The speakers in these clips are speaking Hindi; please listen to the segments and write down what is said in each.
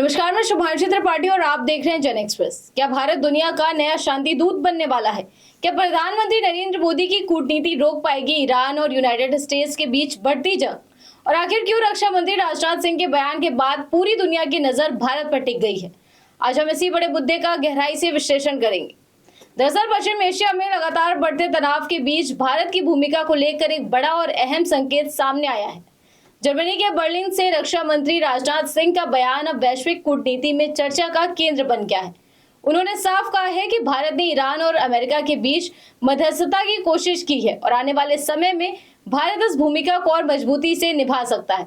नमस्कार, मैं शुभांशी त्रिपाठी और आप देख रहे हैं जन एक्सप्रेस। क्या भारत दुनिया का नया शांति दूत बनने वाला है? क्या प्रधानमंत्री नरेंद्र मोदी की कूटनीति रोक पाएगी ईरान और यूनाइटेड स्टेट्स के बीच बढ़ती जंग? और आखिर क्यों रक्षा मंत्री राजनाथ सिंह के बयान के बाद पूरी दुनिया की नजर भारत पर टिक गई है? आज हम इसी बड़े मुद्दे का गहराई से विश्लेषण करेंगे। दरअसल पश्चिम एशिया में लगातार बढ़ते तनाव के बीच भारत की भूमिका को लेकर एक बड़ा और अहम संकेत सामने आया है। जर्मनी के बर्लिन से रक्षा मंत्री राजनाथ सिंह का बयान अब वैश्विक कूटनीति में चर्चा का केंद्र बन गया है। उन्होंने साफ कहा है कि भारत ने ईरान और अमेरिका के बीच मध्यस्थता की कोशिश की है और आने वाले समय में भारत इस भूमिका को और मजबूती से निभा सकता है।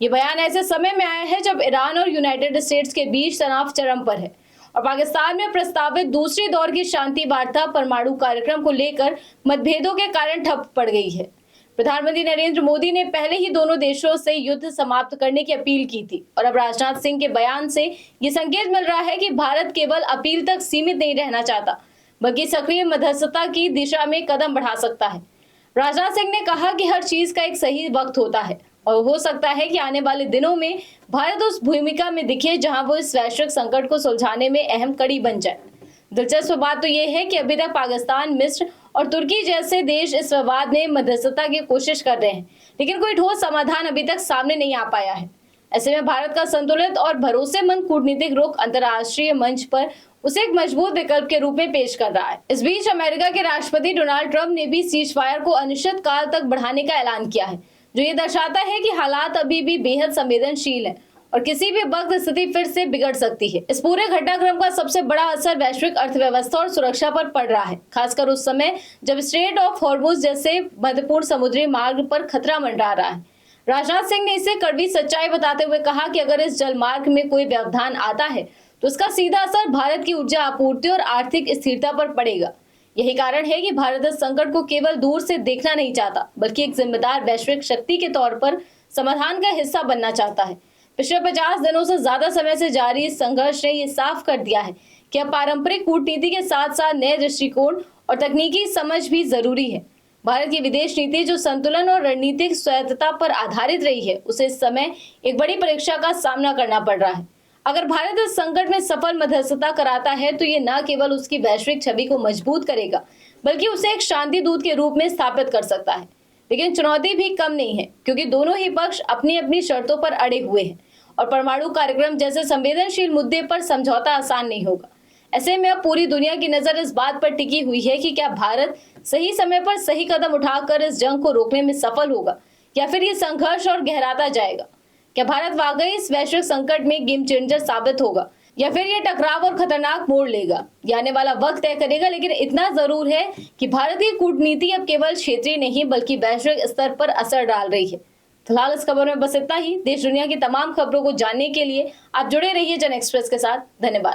ये बयान ऐसे समय में आया है जब ईरान और यूनाइटेड स्टेट्स के बीच तनाव चरम पर है और पाकिस्तान में प्रस्तावित दूसरे दौर की शांति वार्ता परमाणु कार्यक्रम को लेकर मतभेदों के कारण ठप पड़ गई है। प्रधानमंत्री नरेंद्र मोदी ने पहले ही दोनों देशों से युद्ध समाप्त करने की अपील की थी और अब राजनाथ सिंह के बयान से ये संकेत मिल रहा है कि भारत केवल अपील तक सीमित नहीं रहना चाहता, बल्कि सक्रिय मध्यस्थता की दिशा में कदम बढ़ा सकता है। राजनाथ सिंह ने कहा कि हर चीज का एक सही वक्त होता है और हो सकता है कि आने वाले दिनों में भारत उस भूमिका में दिखे जहां वो इस वैश्विक संकट को सुलझाने में अहम कड़ी बन जाए। दिलचस्प बात तो ये है कि अभी तक पाकिस्तान, मिस्र और तुर्की जैसे देश इस विवाद में मध्यस्थता की कोशिश कर रहे हैं, लेकिन कोई ठोस समाधान अभी तक सामने नहीं आ पाया है। ऐसे में भारत का संतुलित और भरोसेमंद कूटनीतिक रुख अंतर्राष्ट्रीय मंच पर उसे एक मजबूत विकल्प के रूप में पेश कर रहा है। इस बीच अमेरिका के राष्ट्रपति डोनाल्ड ट्रंप ने भी सीज फायर को अनिश्चित काल तक बढ़ाने का ऐलान किया है, जो ये दर्शाता है कि हालात अभी भी बेहद संवेदनशील है और किसी भी वक्त स्थिति फिर से बिगड़ सकती है। इस पूरे घटनाक्रम का सबसे बड़ा असर वैश्विक अर्थव्यवस्था और सुरक्षा पर पड़ रहा है, खासकर उस समय जब स्ट्रेट ऑफ हॉर्मुज जैसे महत्वपूर्ण समुद्री मार्ग पर खतरा मंडरा रहा है। राजनाथ सिंह ने इसे कड़वी सच्चाई बताते हुए कहा कि अगर इस जल मार्ग में कोई व्यवधान आता है तो उसका सीधा असर भारत की ऊर्जा आपूर्ति और आर्थिक स्थिरता पर पड़ेगा। यही कारण है कि भारत इस संकट को केवल दूर से देखना नहीं चाहता, बल्कि एक जिम्मेदार वैश्विक शक्ति के तौर पर समाधान का हिस्सा बनना चाहता है। पिछले 50 दिनों से ज्यादा समय से जारी इस संघर्ष ने ये साफ कर दिया है कि अब पारंपरिक कूटनीति के साथ साथ नए दृष्टिकोण और तकनीकी समझ भी जरूरी है। भारत की विदेश नीति जो संतुलन और रणनीतिक स्वायत्तता पर आधारित रही है, उसे इस समय एक बड़ी परीक्षा का सामना करना पड़ रहा है। अगर भारत इस संकट में सफल मध्यस्थता कराता है तो ये न केवल उसकी वैश्विक छवि को मजबूत करेगा, बल्कि उसे एक शांति दूत के रूप में स्थापित कर सकता है। लेकिन चुनौती भी कम नहीं है, क्योंकि दोनों ही पक्ष अपनी अपनी शर्तों पर अड़े हुए हैं और परमाणु कार्यक्रम जैसे संवेदनशील मुद्दे पर समझौता आसान नहीं होगा। ऐसे में अब पूरी दुनिया की नजर इस बात पर टिकी हुई है कि क्या भारत सही समय पर सही कदम उठाकर इस जंग को रोकने में सफल होगा या फिर ये संघर्ष और गहराता जाएगा। क्या भारत वाकई इस वैश्विक संकट में गेम चेंजर साबित होगा या फिर ये टकराव और खतरनाक मोड़ लेगा? ये आने वाला वक्त तय करेगा, लेकिन इतना जरूर है कि भारतीय कूटनीति अब केवल क्षेत्रीय नहीं बल्कि वैश्विक स्तर पर असर डाल रही है। फिलहाल इस खबर में बस इतना ही। देश दुनिया की तमाम खबरों को जानने के लिए आप जुड़े रहिए जन एक्सप्रेस के साथ। धन्यवाद।